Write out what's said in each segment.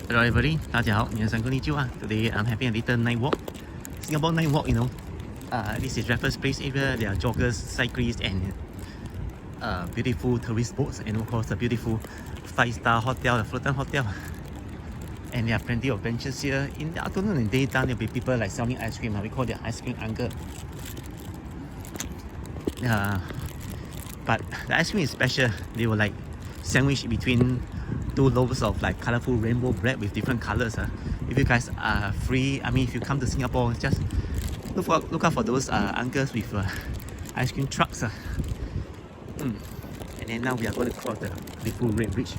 Hello everybody, 大家好，皆さんこんにちは。Today I'm having a little night walk. Singapore night walk, this is Raffles Place area. There are joggers, cyclists, and beautiful tourist boats, and of course the beautiful 5-star hotel, the Fullerton Hotel. And there are plenty of benches here. In the afternoon and daytime, there'll be people like selling ice cream. We call them ice cream uncle. But the ice cream is special. They were like sandwiched between two loaves of like colorful rainbow bread with different colors. If you guys are free, if you come to Singapore, just look out for those uncles with ice cream trucks. And then now we are going to cross the beautiful Red Bridge.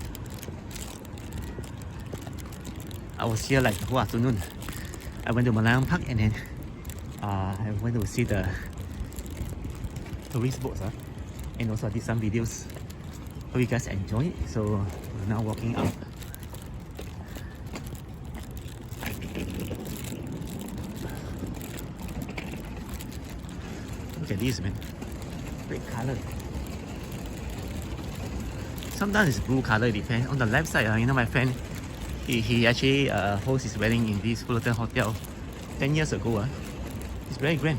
I was here like the whole afternoon. I went to Malayan Park and then I went to see the tourist boats. And also I did some videos. Hope you guys enjoy it. So we're now walking out. Look at this, man. Great color. Sometimes it's blue color, it depends. On the left side, my friend, he actually hosts his wedding in this Fullerton Hotel 10 years ago. It's very grand.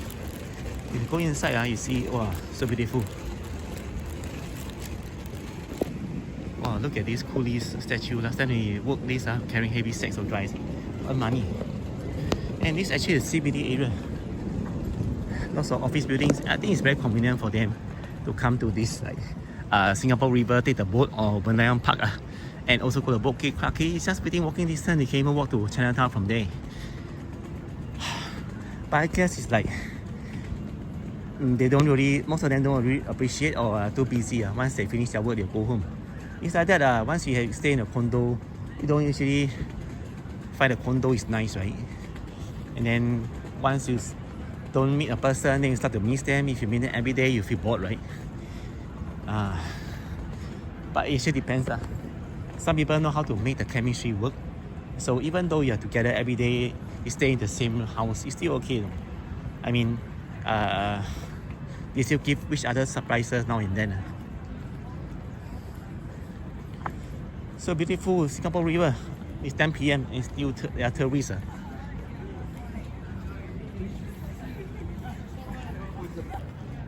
If you go inside, you see, wow, so beautiful. Wow, look at this coolies statue. Last time we worked this, carrying heavy sacks of rice, earn money. And this actually is CBD area. Lots of office buildings. I think it's very convenient for them to come to this Singapore River, take the boat, or Malayan Park, and also go to Bukit Clarke Quay. It's just within walking distance. They can even walk to Chinatown from there. But I guess it's like most of them don't really appreciate or are too busy. Once they finish their work, they'll go home. It's like that. Once you stay in a condo, you don't usually find a condo is nice, right? And then once you don't meet a person, then you start to miss them. If you meet them every day, you feel bored, right? But it actually depends. Some people know how to make the chemistry work. So even though you're together every day, you stay in the same house, it's still okay. They still give each other surprises now and then. So beautiful Singapore River. It's 10 p.m. and still there are tourists.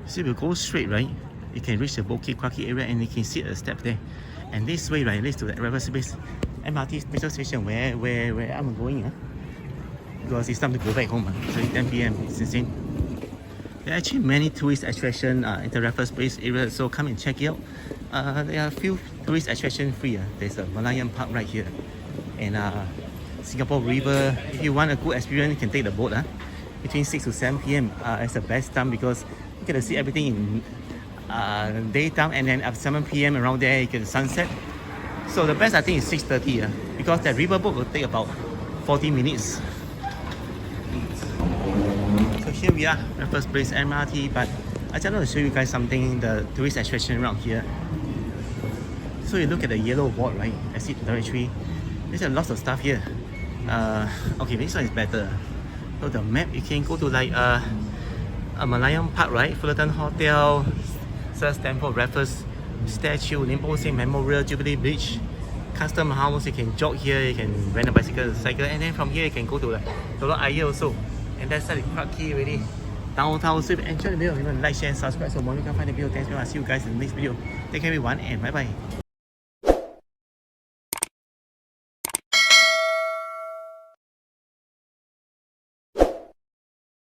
So if you go straight, right, you can reach the Bukit Clarke Quay area and you can see a step there. And this way, right, leads to the Raffles Place MRT metro station where I'm going. Because it's time to go back home. So it's 10 p.m. It's insane. There are actually many tourist attractions in the Raffles Place area, so come and check it out. There are a few tourist attractions free. There's a Malayan Park right here, and Singapore River. If you want a good experience, you can take the boat. Between 6 to 7 p.m. It's the best time because you get to see everything in daytime, and then at 7 p.m. around there you get the sunset. So the best I think is 6:30 because that river boat will take about 40 minutes. So here we are, Raffles Place MRT, but I just want to show you guys something, the tourist attraction around here. So you look at the yellow board, right? Exit directory. There's lots of stuff here. Okay, this one is better. So the map, you can go to like a Malayan Park, right? Fullerton Hotel, Sir Stamford Raffles statue, Lim Bo Seng Memorial, Jubilee Bridge, Custom House. You can jog here, you can rent a bicycle, cycle, and then from here you can go to like Telok Ayer also. And that's the Clarke Quay already. Downtown. So if you enjoy the video, remember to like, share, and subscribe so more you can find the video. Thanks very much. See you guys in the next video. Take care everyone and bye bye.